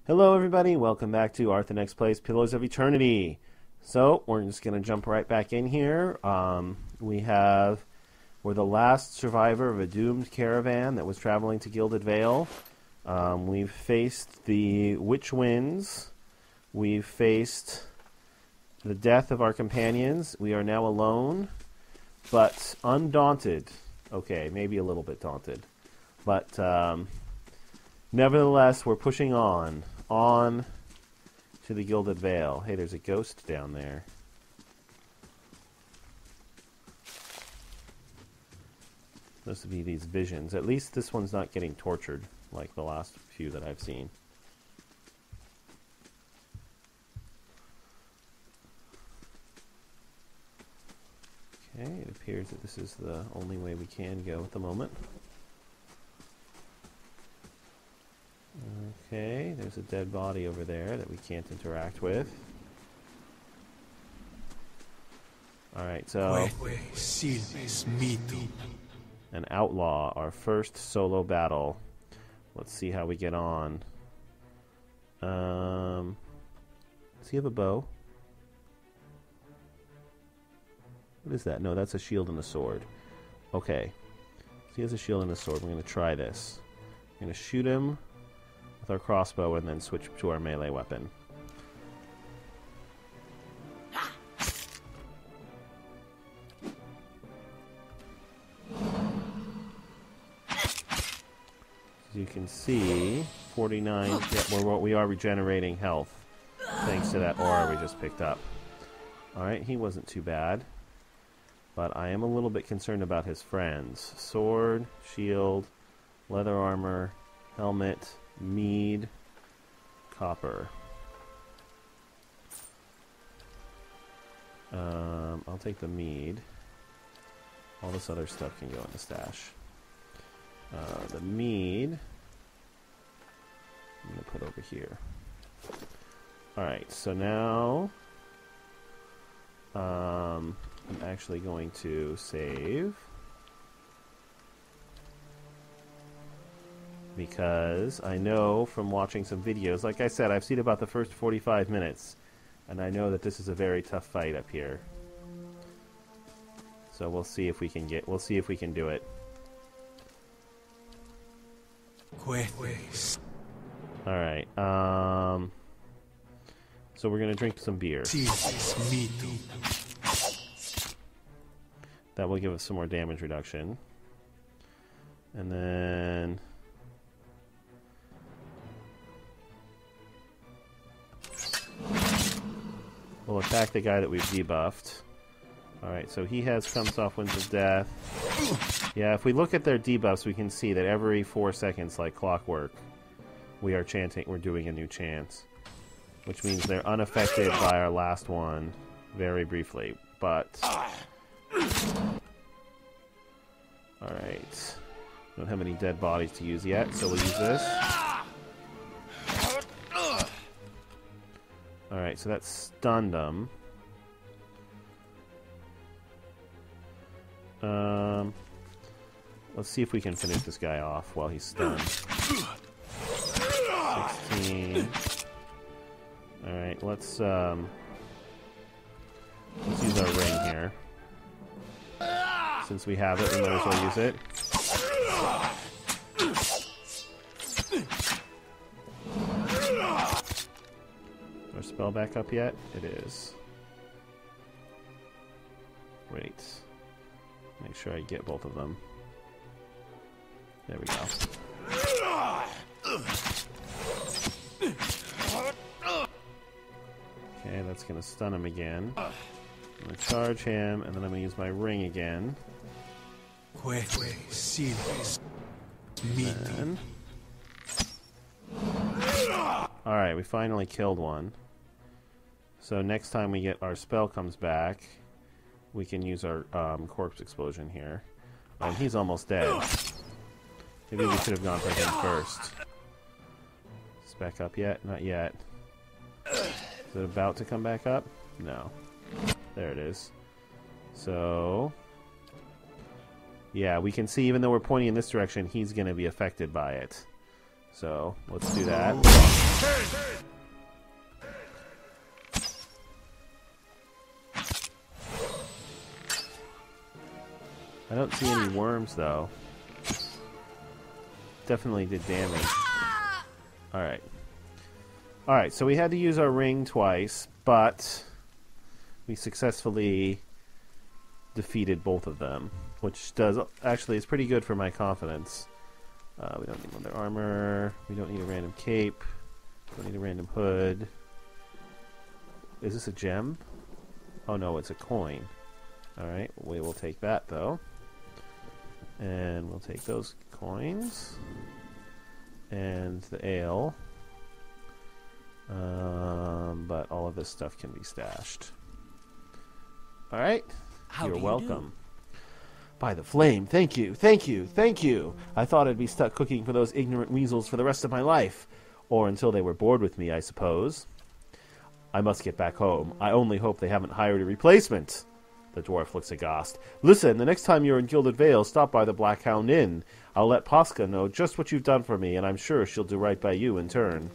Hello everybody, welcome back to Arthenex Plays Pillars of Eternity. So, we're just going to jump right back in here. We're the last survivor of a doomed caravan that was traveling to Gilded Vale. We've faced the Witch Winds. We've faced the death of our companions. We are now alone, but undaunted. Okay, maybe a little bit daunted. But nevertheless, we're pushing on to the Gilded Vale. Hey, there's a ghost down there. Supposed to be these visions. At least this one's not getting tortured like the last few that I've seen. Okay, it appears that this is the only way we can go at the moment. Okay, there's a dead body over there that we can't interact with. Alright, so... an outlaw, our first solo battle. Let's see how we get on. Does he have a bow? What is that? No, that's a shield and a sword. Okay. So he has a shield and a sword. We're going to try this. We're going to shoot him with our crossbow and then switch to our melee weapon. As you can see, 49, yeah, we are regenerating health thanks to that aura we just picked up. Alright, he wasn't too bad. But I am a little bit concerned about his friends. Sword, shield, leather armor, helmet, mead, copper. I'll take the mead. All this other stuff can go in the stash. The mead I'm going to put over here. Alright, so now I'm actually going to save because I know from watching some videos, like I said, I've seen about the first 45 minutes and I know that this is a very tough fight up here. So we'll see if we can do it. Alright, so we're gonna drink some beer. That will give us some more damage reduction. And then we'll attack the guy that we've debuffed. Alright, so he comes off Winds of Death. Yeah, if we look at their debuffs, we can see that every 4 seconds, like clockwork, we're doing a new chant. Which means they're unaffected by our last one, very briefly. But alright. Don't have any dead bodies to use yet, so we'll use this. Alright, so that stunned them. Let's see if we can finish this guy off while he's stunned. 16. Alright, let's use our ring here. Since we have it, we might as well use it. Is our spell back up yet? It is. Wait. Make sure I get both of them. There we go. Okay, that's going to stun him again. I'm going to charge him, and then I'm going to use my ring again. Then... Alright, we finally killed one. So next time we get our spell comes back, we can use our corpse explosion here. And he's almost dead. Maybe we should have gone for him first. Is this back up yet? Not yet. Is it about to come back up? No. There it is. So... yeah, we can see even though we're pointing in this direction, he's going to be affected by it. So let's do that. I don't see any worms though. Definitely did damage. Alright. Alright, so we had to use our ring twice, but we successfully defeated both of them, which does actually is pretty good for my confidence. We don't need leather armor. We don't need a random cape. We don't need a random hood. Is this a gem? Oh no, it's a coin. Alright, we will take that though. And we'll take those coins. And the ale. But all of this stuff can be stashed. Alright, you're welcome. By the flame, thank you, thank you, thank you. I thought I'd be stuck cooking for those ignorant weasels for the rest of my life. Or until they were bored with me, I suppose. I must get back home. I only hope they haven't hired a replacement. The dwarf looks aghast. Listen, the next time you're in Gilded Vale, stop by the Black Hound Inn. I'll let Posca know just what you've done for me, and I'm sure she'll do right by you in turn.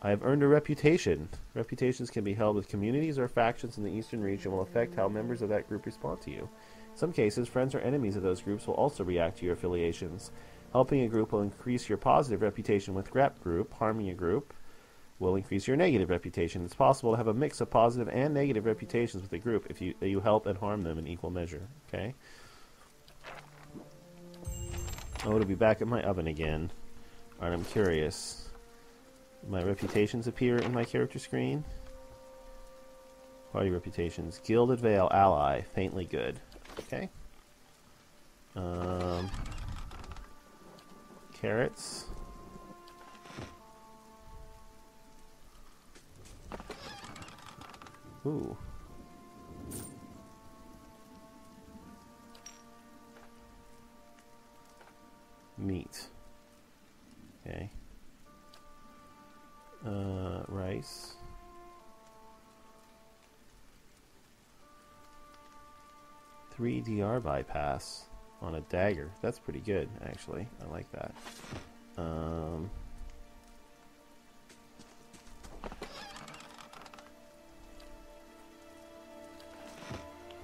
I have earned a reputation. Reputations can be held with communities or factions in the Eastern Reach and will affect how members of that group respond to you. In some cases, friends or enemies of those groups will also react to your affiliations. Helping a group will increase your positive reputation with that group. Harming a group will increase your negative reputation. It's possible to have a mix of positive and negative reputations with a group if you help and harm them in equal measure. Okay. Oh, it'll be back at my oven again. Alright, I'm curious. My reputations appear in my character screen. Party reputations. Gilded Vale ally. Faintly good. Okay. Carrots. Ooh. Meat. Okay. Rice. Three DR bypass on a dagger. That's pretty good, actually. I like that.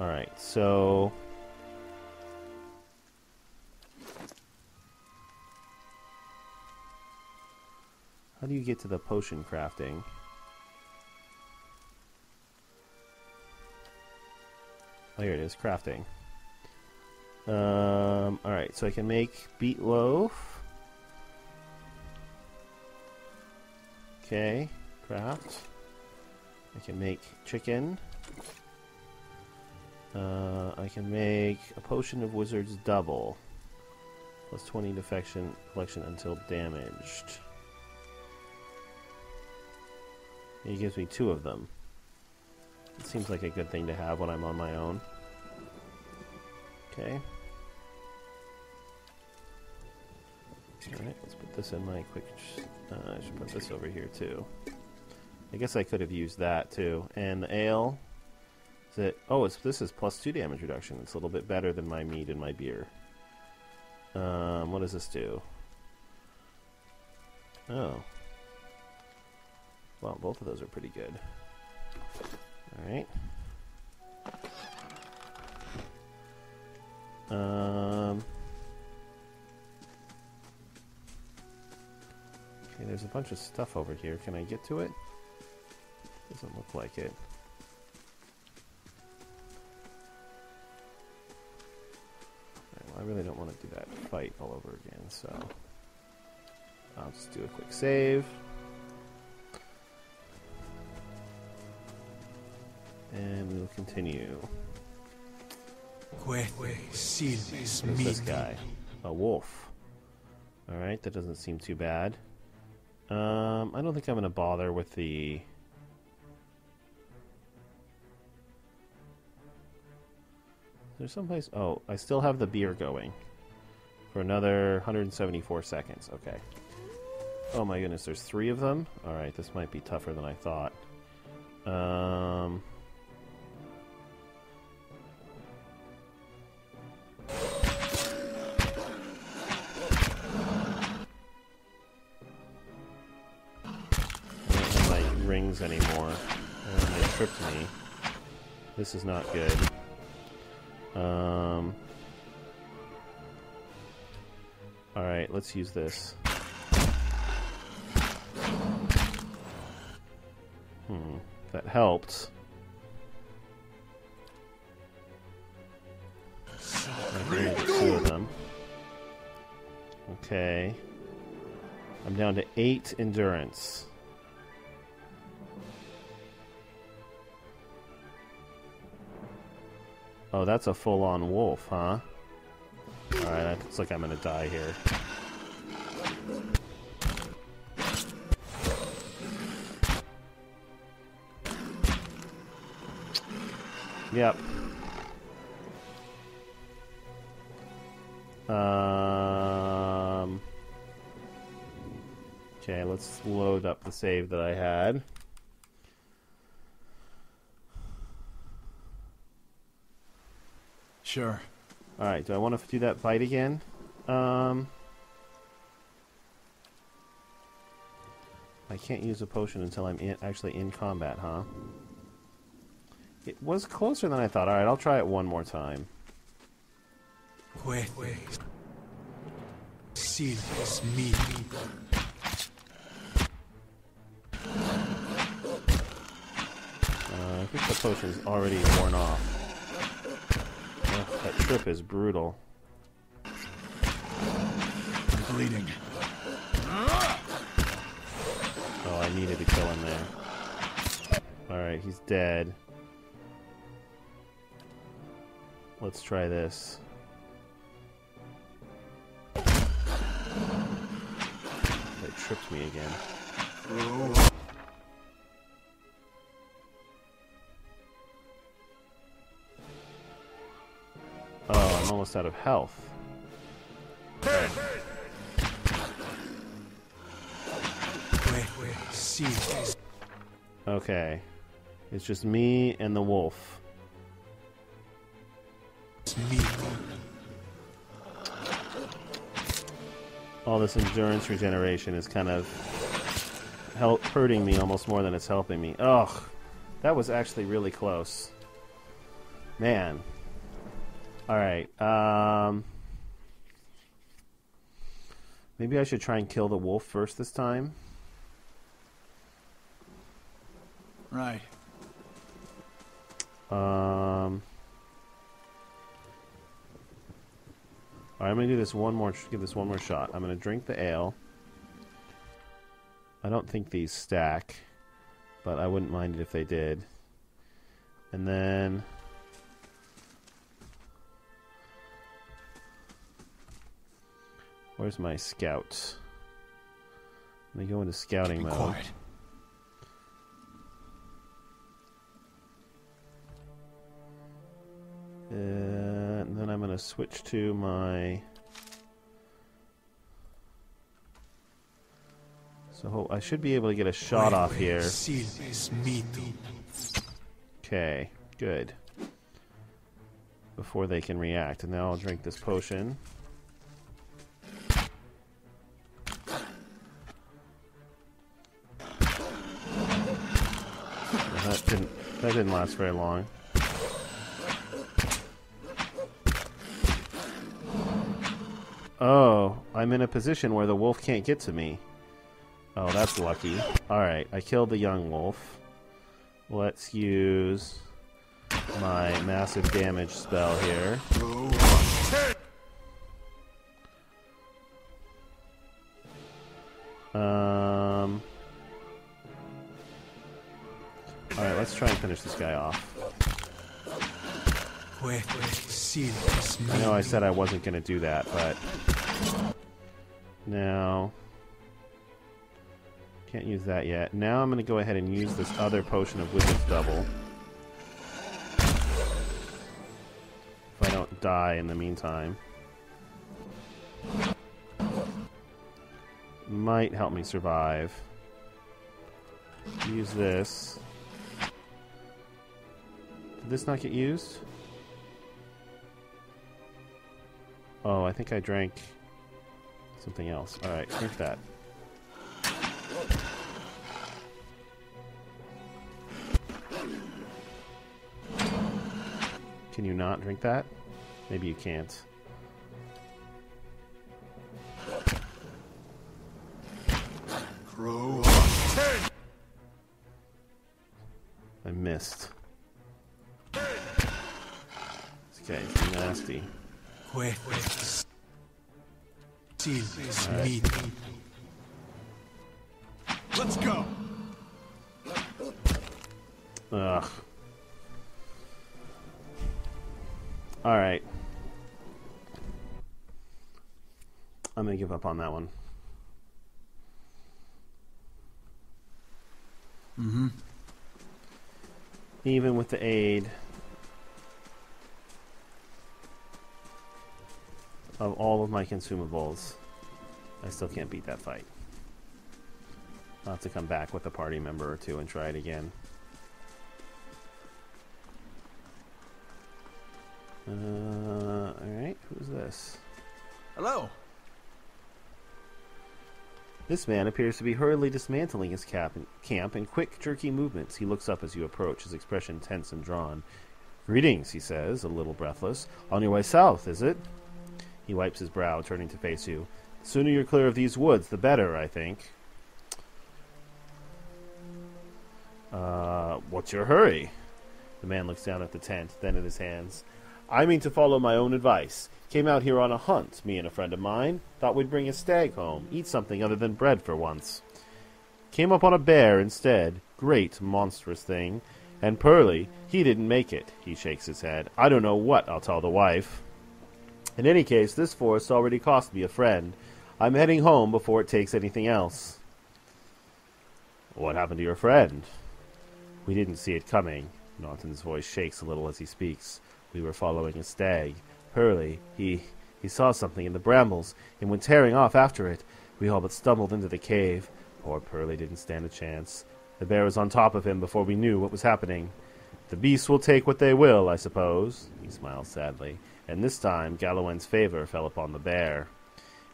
Alright, so how do you get to the potion crafting? Oh, here it is, crafting. Alright, so I can make beet loaf. Okay, craft. I can make chicken. I can make a potion of wizard's double. Plus 20 deflection until damaged. He gives me 2 of them. It seems like a good thing to have when I'm on my own. Okay. Alright, let's put this in my quick... I should put this over here too. I guess I could have used that too. And the ale... Is it... Oh, this is plus 2 damage reduction. It's a little bit better than my meat and my beer. What does this do? Oh. Well, both of those are pretty good. Alright. Okay, there's a bunch of stuff over here. Can I get to it? Doesn't look like it. Alright, well, I really don't want to do that fight all over again, so I'll just do a quick save. And we will continue. What is this guy? A wolf. Alright, that doesn't seem too bad. I don't think I'm going to bother with the... There's someplace... Oh, I still have the beer going. For another 174 seconds. Okay. Oh my goodness, there's 3 of them? Alright, this might be tougher than I thought. things anymore. And they tripped me. This is not good. Alright, let's use this. That helped. I need 2 of them. Okay. I'm down to 8 endurance. Oh, that's a full-on wolf, huh? Alright, it looks like I'm gonna die here. Yep. Okay, let's load up the save that I had. Sure. Alright, do I want to do that fight again? I can't use a potion until I'm actually in combat, huh? It was closer than I thought. Alright, I'll try it one more time. Wait. Seal is me. I think the potion's already worn off. That trip is brutal. I'm bleeding. Oh, I needed to kill him there. Alright, he's dead. Let's try this. They tripped me again. Oh, I'm almost out of health. Okay. It's just me and the wolf. It's me. All this endurance regeneration is kind of hurting me almost more than it's helping me. Ugh. That was actually really close. Man. Alright. Maybe I should try and kill the wolf first this time. Right. Alright, I'm gonna do this give this one more shot. I'm gonna drink the ale. I don't think these stack, but I wouldn't mind it if they did. And then where's my scout? Let me go into scouting mode. Quiet. And then I'm going to switch to my... So I should be able to get a shot off here. Okay, good. Before they can react. And now I'll drink this potion. That didn't last very long. Oh, I'm in a position where the wolf can't get to me. Oh, that's lucky. Alright, I killed the young wolf. Let's use my massive damage spell here. Alright, let's try and finish this guy off. I know I said I wasn't going to do that, but now can't use that yet. Now I'm going to go ahead and use this other potion of Wizard's Double. If I don't die in the meantime. Might help me survive. Use this. Did this not get used? Oh, I think I drank something else. Alright, drink that. Can you not drink that? Maybe you can't. Crow. I missed. This guy's nasty. Meat. Let's go. Ugh. Alright. I'm gonna give up on that one. Mm-hmm. Even with the aid of all of my consumables, I still can't beat that fight. I'll have to come back with a party member or two and try it again. Alright, who's this? Hello. This man appears to be hurriedly dismantling his camp in quick, jerky movements. He looks up as you approach, his expression tense and drawn. Greetings, he says, a little breathless. On your way south, is it? He wipes his brow, turning to face you. The sooner you're clear of these woods, the better, I think. What's your hurry? The man looks down at the tent, then at his hands. I mean to follow my own advice. Came out here on a hunt, me and a friend of mine. Thought we'd bring a stag home, eat something other than bread for once. Came up on a bear instead. Great, monstrous thing. And Pearly, he didn't make it. He shakes his head. I don't know what I'll tell the wife. In any case, this forest already cost me a friend. I'm heading home before it takes anything else. What happened to your friend? We didn't see it coming. Naughton's voice shakes a little as he speaks. We were following a stag. Pearly, he saw something in the brambles and went tearing off after it. We all but stumbled into the cave. Poor Pearly didn't stand a chance. The bear was on top of him before we knew what was happening. The beasts will take what they will, I suppose. He smiles sadly. And this time, Galawen's favor fell upon the bear.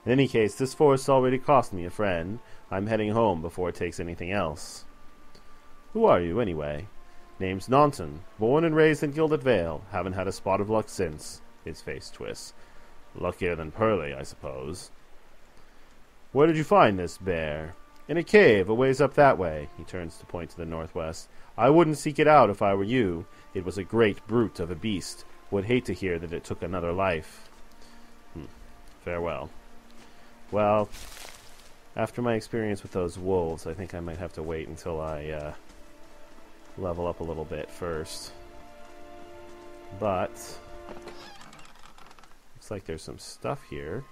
In any case, this forest already cost me a friend. I'm heading home before it takes anything else. Who are you, anyway? Name's Naunton. Born and raised in Gilded Vale. Haven't had a spot of luck since. His face twists. Luckier than Pearly, I suppose. Where did you find this bear? In a cave, a ways up that way. He turns to point to the northwest. I wouldn't seek it out if I were you. It was a great brute of a beast. Would hate to hear that it took another life. Farewell. Well, after my experience with those wolves, I think I might have to wait until I level up a little bit first. But looks like there's some stuff here.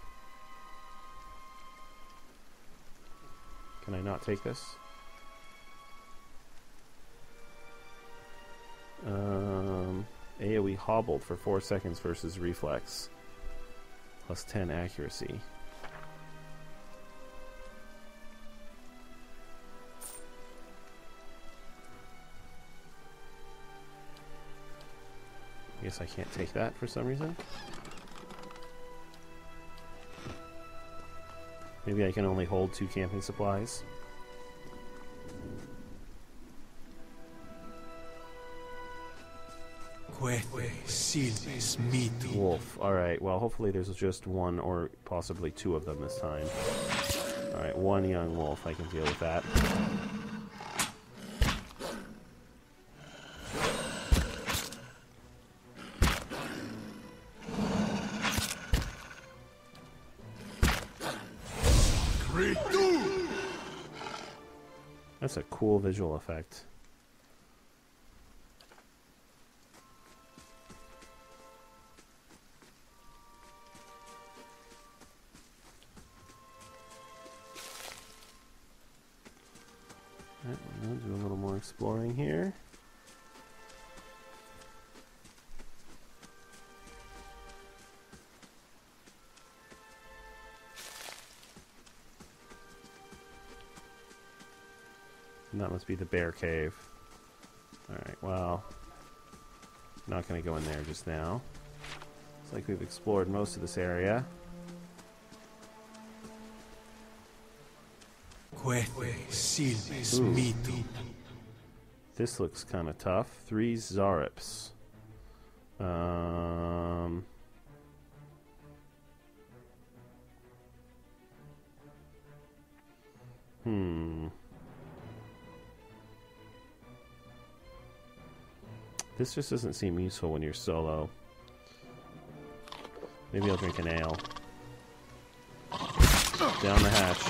Can I not take this? AoE hobbled for 4 seconds versus reflex. Plus 10 accuracy. I guess I can't take that for some reason. Maybe I can only hold 2 camping supplies. Wolf. Alright, well hopefully there's just one or possibly 2 of them this time. Alright, 1 young wolf. I can deal with that. That's a cool visual effect. Alright, we'll do a little more exploring here. And that must be the bear cave. Alright, well, not going to go in there just now. Looks like we've explored most of this area. Ooh. This looks kind of tough. 3 Zarips. Um... This just doesn't seem useful when you're solo. Maybe I'll drink an ale. Down the hatch.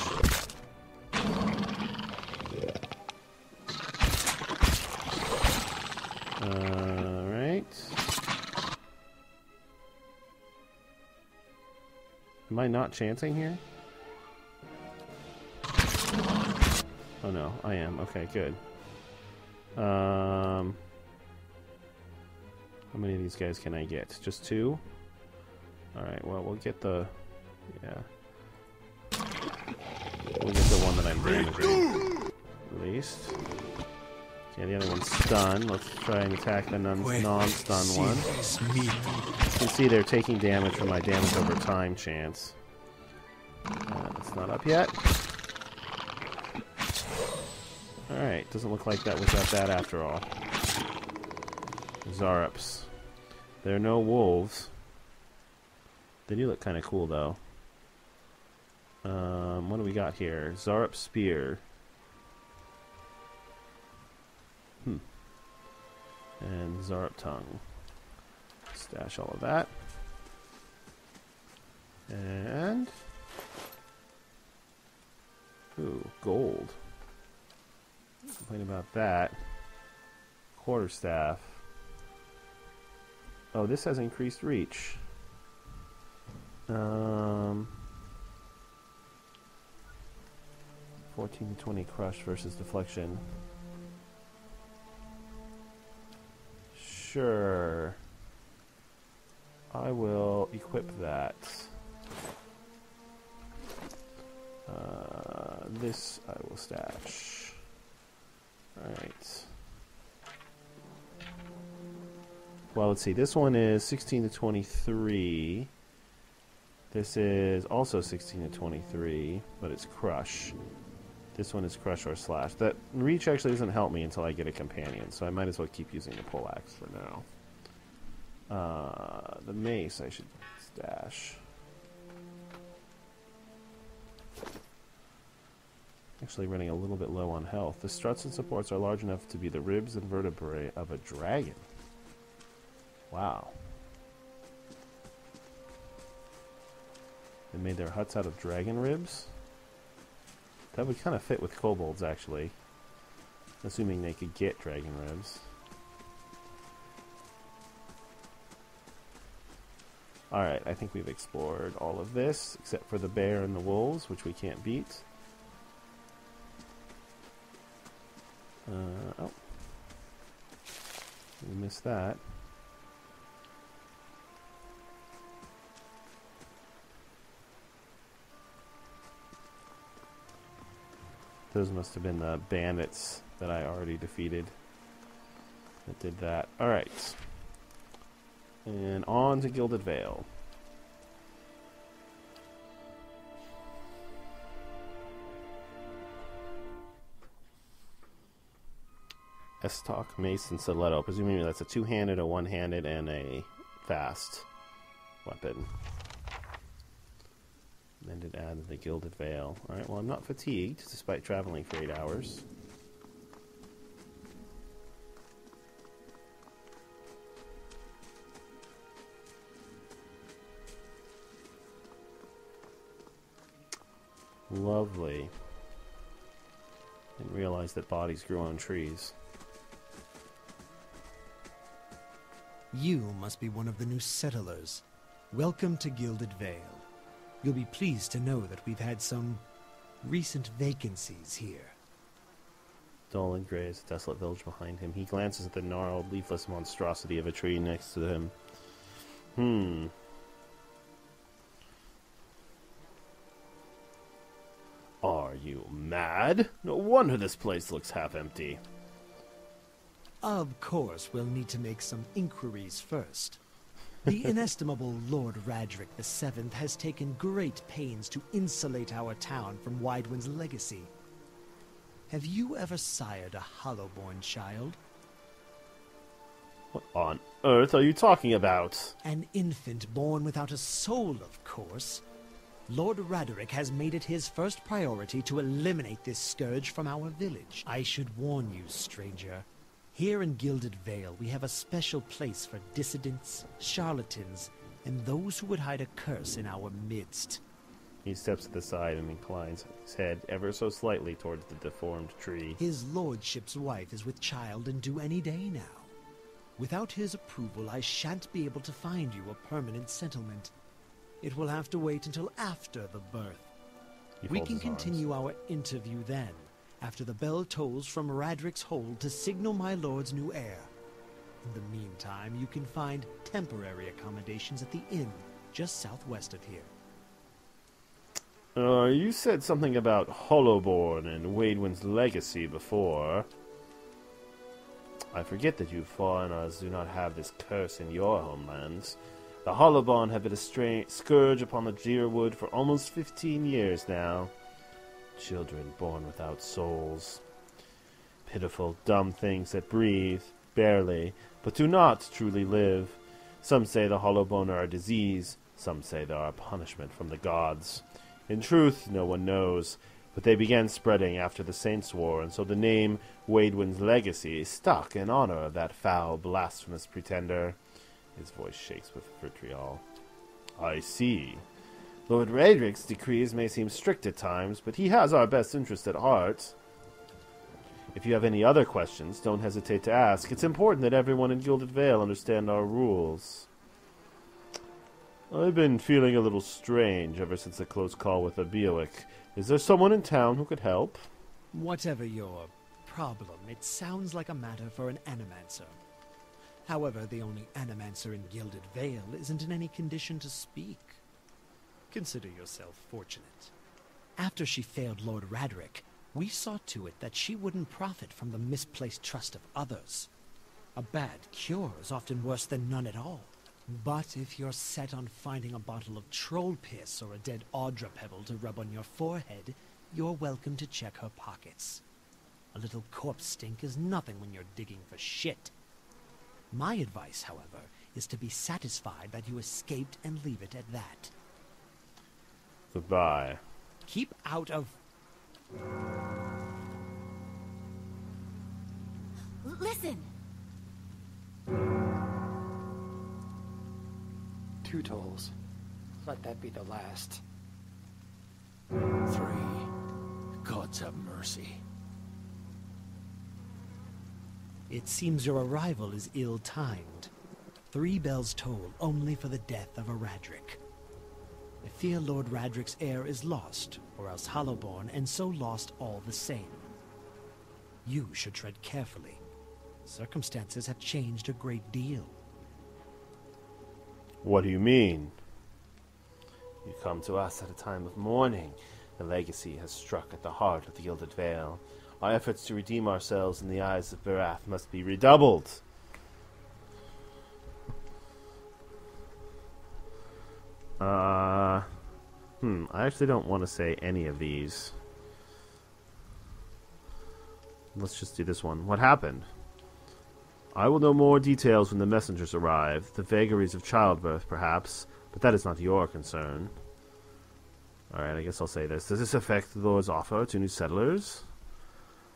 Alright. Am I not chancing here? Oh no, I am. Okay, good. How many of these guys can I get? Just 2? Alright, well, we'll get the... Yeah. We'll get the one that I'm damaging. At least. Okay, the other one's stunned. Let's try and attack the non-stun one. You can see they're taking damage from my damage over time chance. It's not up yet. Alright, doesn't look like that was that bad after all. Zarups. There are no wolves. They do look kind of cool, though. What do we got here? Zarup Spear. And Zarup Tongue. Stash all of that. And... Ooh, gold. Complain about that. Quarterstaff. Oh, this has increased reach. 14 to 20 crush versus deflection. Sure. I will equip that. This I will stash. Alright. Well, let's see. This one is 16 to 23. This is also 16 to 23, but it's crush. This one is crush or slash. That reach actually doesn't help me until I get a companion, so I might as well keep using the poleaxe for now. The mace I should stash. Actually running a little bit low on health. The struts and supports are large enough to be the ribs and vertebrae of a dragon. Wow. They made their huts out of dragon ribs? That would kind of fit with kobolds, actually. Assuming they could get dragon ribs. Alright, I think we've explored all of this, except for the bear and the wolves, which we can't beat. Oh. We missed that. Those must have been the bandits that I already defeated that did that. Alright. And on to Gilded Vale. Estoc, Mace, and Stiletto. Presumably that's a two-handed, a one-handed, and a fast weapon. And then it added the Gilded Vale. Alright, well I'm not fatigued, despite traveling for 8 hours. Lovely. Didn't realize that bodies grew on trees. You must be one of the new settlers. Welcome to Gilded Vale. You'll be pleased to know that we've had some recent vacancies here. Dull and gray is a desolate village behind him. He glances at the gnarled, leafless monstrosity of a tree next to him. Are you mad? No wonder this place looks half empty. Of course, we'll need to make some inquiries first. The inestimable Lord Radric VII has taken great pains to insulate our town from Widewind's legacy. Have you ever sired a Hollowborn child? What on earth are you talking about? An infant born without a soul, of course. Lord Raderick has made it his first priority to eliminate this scourge from our village. I should warn you, stranger. Here in Gilded Vale, we have a special place for dissidents, charlatans, and those who would hide a curse in our midst. He steps to the side and inclines his head ever so slightly towards the deformed tree. His lordship's wife is with child and due any day now. Without his approval, I shan't be able to find you a permanent settlement. It will have to wait until after the birth. We can continue our interview then, after the bell tolls from Radrick's hold to signal my lord's new heir. In the meantime, you can find temporary accommodations at the inn, just southwest of here. You said something about Hollowborn and Waidwin's legacy before. I forget that you foreigners do not have this curse in your homelands. The Hollowborn have been a scourge upon the Deerwood for almost 15 years now. Children born without souls. Pitiful, dumb things that breathe, barely, but do not truly live. Some say the Hollowborn are a disease, some say they are a punishment from the gods. In truth, no one knows, but they began spreading after the Saints' War, and so the name Waidwin's legacy stuck in honor of that foul, blasphemous pretender. His voice shakes with vitriol. I see. Lord Radrick's decrees may seem strict at times, but he has our best interest at heart. If you have any other questions, don't hesitate to ask. It's important that everyone in Gilded Vale understand our rules. I've been feeling a little strange ever since the close call with Abiyoic. Is there someone in town who could help? Whatever your problem, it sounds like a matter for an animancer. However, the only animancer in Gilded Vale isn't in any condition to speak. Consider yourself fortunate. After she failed Lord Raderick, we saw to it that she wouldn't profit from the misplaced trust of others. A bad cure is often worse than none at all. But if you're set on finding a bottle of troll piss or a dead Audra pebble to rub on your forehead, you're welcome to check her pockets. A little corpse stink is nothing when you're digging for shit. My advice, however, is to be satisfied that you escaped and leave it at that. Goodbye. Keep out of... Listen! 2 tolls. Let that be the last. 3. Gods have mercy. It seems your arrival is ill-timed. 3 bells toll only for the death of a Radrick. I fear Lord Radrick's heir is lost, or else Hollowborn, and so lost all the same. You should tread carefully. Circumstances have changed a great deal. What do you mean? You come to us at a time of mourning. The legacy has struck at the heart of the Gilded Vale. Our efforts to redeem ourselves in the eyes of Barath must be redoubled. I actually don't want to say any of these. Let's just do this one. What happened? I will know more details when the messengers arrive. The vagaries of childbirth, perhaps, but that is not your concern. Alright, I guess I'll say this. Does this affect the Lord's offer to new settlers?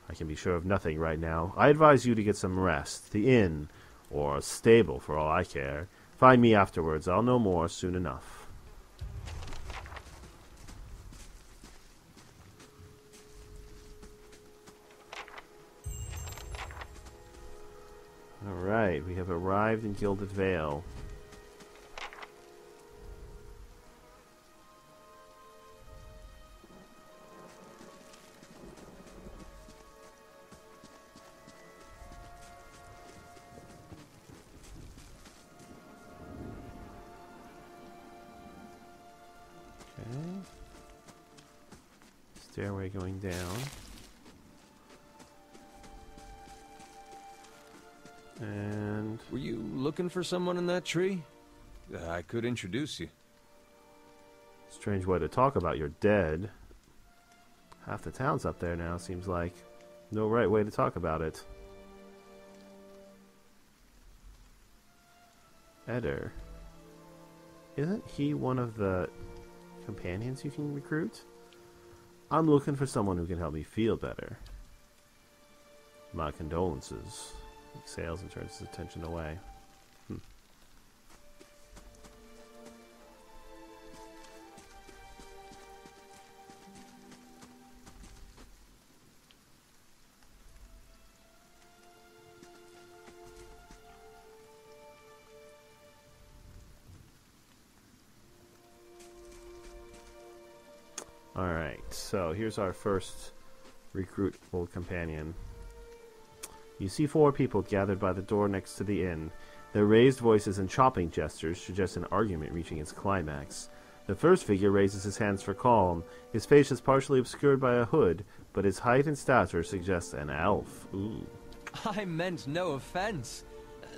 I can be sure of nothing right now. I advise you to get some rest. The inn, or a stable for all I care. Find me afterwards. I'll know more soon enough. Alright, we have arrived in Gilded Vale. Okay. Stairway going down. And were you looking for someone in that tree? I could introduce you. strange way to talk about your dead. Half the town's up there now, seems like. No right way to talk about it. Eder. Isn't he one of the companions you can recruit? I'm looking for someone who can help me feel better. My condolences. He exhales and turns his attention away. Alright, so here's our first recruitable companion. You see 4 people gathered by the door next to the inn. Their raised voices and chopping gestures suggest an argument reaching its climax. The first figure raises his hands for calm. His face is partially obscured by a hood, but his height and stature suggest an elf. Ooh. I meant no offense.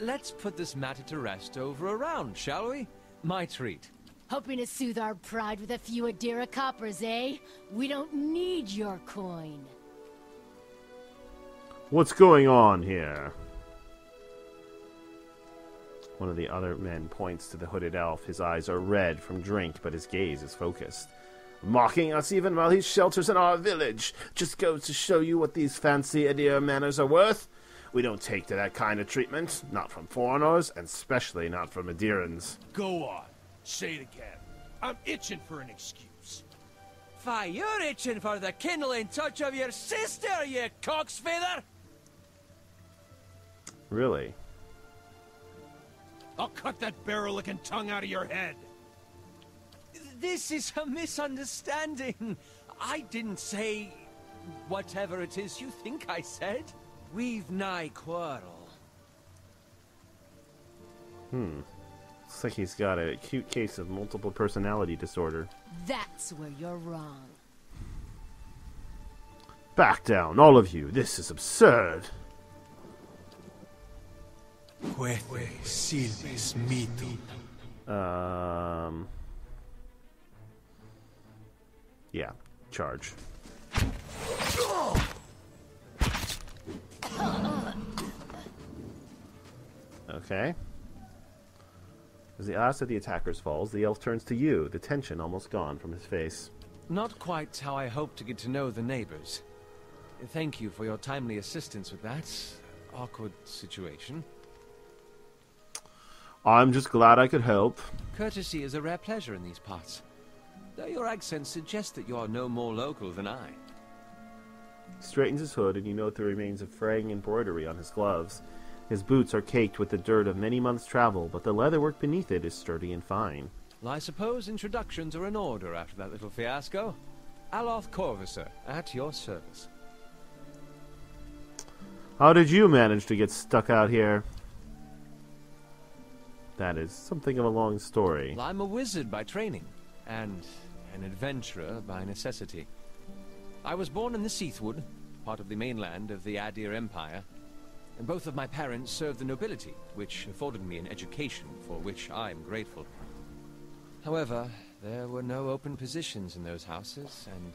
Let's put this matter to rest over a round, shall we? My treat. Hoping to soothe our pride with a few Adira coppers, eh? We don't need your coin. What's going on here? One of the other men points to the hooded elf. His eyes are red from drink, but his gaze is focused. Mocking us even while he shelters in our village. Just goes to show you what these fancy Adir manners are worth. We don't take to that kind of treatment. Not from foreigners, and especially not from Adirans. Go on. Say it again. I'm itching for an excuse. Fie, you're itching for the kindling touch of your sister, you cocksfeather! Really? I'll cut that barrel-licking tongue out of your head. This is a misunderstanding. I didn't say whatever it is you think I said. We've nigh quarrel. Looks like he's got an acute case of multiple personality disorder. That's where you're wrong. Back down, all of you. This is absurd. Yeah, charge. Okay. As the last of the attackers falls, the elf turns to you, the tension almost gone from his face. Not quite how I hoped to get to know the neighbors. Thank you for your timely assistance with that awkward situation. I'm just glad I could help. Courtesy is a rare pleasure in these parts, though your accent suggests that you are no more local than I. He straightens his hood, and you note the remains of fraying embroidery on his gloves. His boots are caked with the dirt of many months' travel, but the leatherwork beneath it is sturdy and fine. Well, I suppose introductions are in order after that little fiasco. Aloth Corvusser, at your service. How did you manage to get stuck out here? That is something of a long story. Well, I'm a wizard by training, and an adventurer by necessity. I was born in the Seathwood, part of the mainland of the Adir Empire, and both of my parents served the nobility, which afforded me an education for which I'm grateful. However, there were no open positions in those houses, and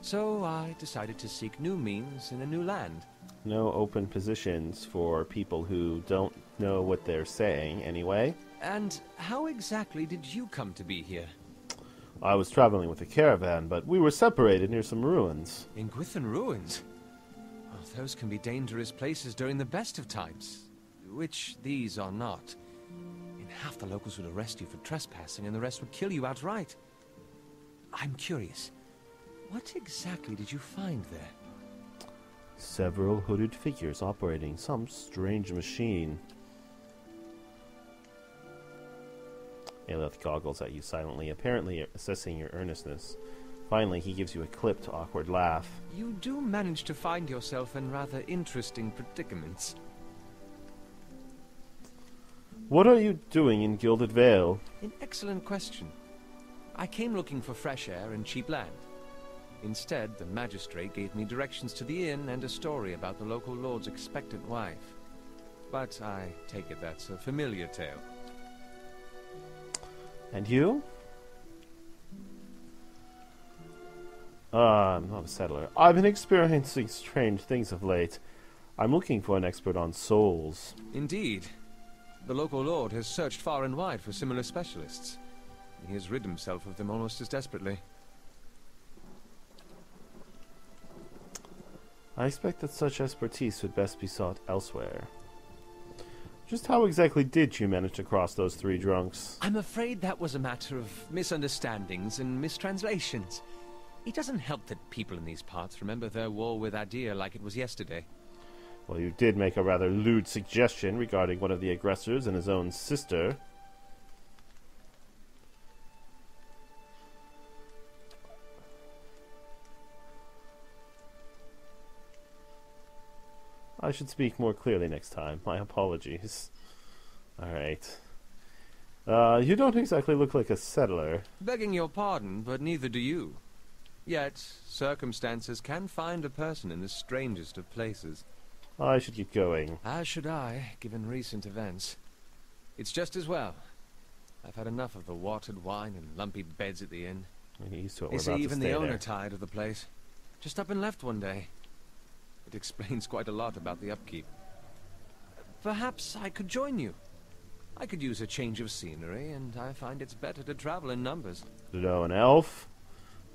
so I decided to seek new means in a new land. No open positions for people who don't know what they're saying, anyway. And how exactly did you come to be here? I was traveling with a caravan, but we were separated near some ruins. In Gwithan ruins? Well, those can be dangerous places during the best of times, which these are not. In half the locals would arrest you for trespassing, and the rest would kill you outright. I'm curious, what exactly did you find there? Several hooded figures operating some strange machine. Aelith goggles at you silently, apparently assessing your earnestness. Finally, he gives you a clipped, awkward laugh. You do manage to find yourself in rather interesting predicaments. What are you doing in Gilded Vale? An excellent question. I came looking for fresh air and cheap land. Instead, the magistrate gave me directions to the inn and a story about the local lord's expectant wife. But I take it that's a familiar tale. And you? I'm not a settler. I've been experiencing strange things of late. I'm looking for an expert on souls. Indeed. The local lord has searched far and wide for similar specialists. He has rid himself of them almost as desperately. I expect that such expertise would best be sought elsewhere. Just how exactly did you manage to cross those three drunks? I'm afraid that was a matter of misunderstandings and mistranslations. It doesn't help that people in these parts remember their war with Adir like it was yesterday. Well, you did make a rather lewd suggestion regarding one of the aggressors and his own sister. I should speak more clearly next time. My apologies. Alright. You don't exactly look like a settler. Begging your pardon, but neither do you. Yet, circumstances can find a person in the strangest of places. I should get going. As should I, given recent events. It's just as well. I've had enough of the watered wine and lumpy beds at the inn. I get used to it. They We're say about to even stay the owner there. tired of the place. Just up and left one day. It explains quite a lot about the upkeep. Perhaps I could join you. I could use a change of scenery, and I find it's better to travel in numbers. No, an elf?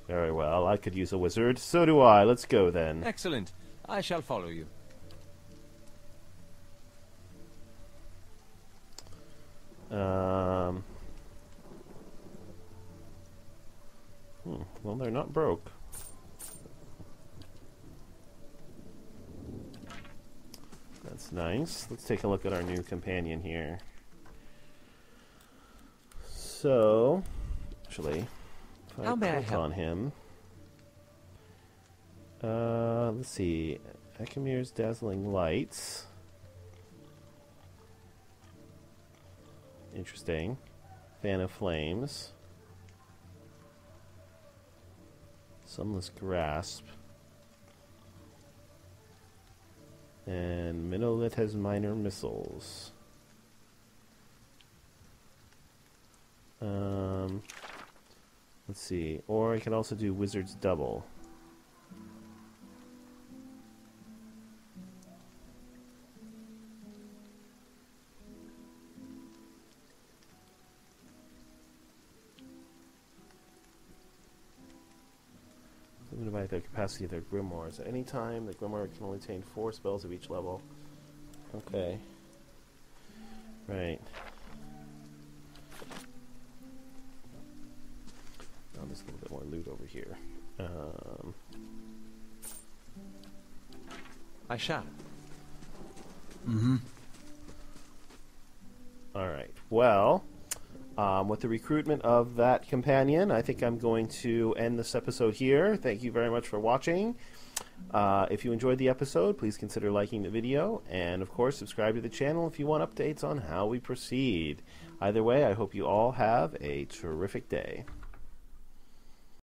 Very well, I could use a wizard. So do I. Let's go then. Excellent. I shall follow you. Well, they're not broke. That's nice. Let's take a look at our new companion here. So, actually, if How may I click help? on him, let's see, Akamir's Dazzling Lights. Interesting. Fan of Flames. Sunless Grasp. And Minolith has minor missiles. Let's see. Or I can also do Wizard's Double. Limited by the capacity of their grimoires. At any time, the grimoire can only contain 4 spells of each level. Okay. Right. Now there's a little bit more loot over here. I shall. Alright. Well, with the recruitment of that companion, I think I'm going to end this episode here. Thank you very much for watching. If you enjoyed the episode, please consider liking the video, and of course subscribe to the channel if you want updates on how we proceed. Either way, I hope you all have a terrific day.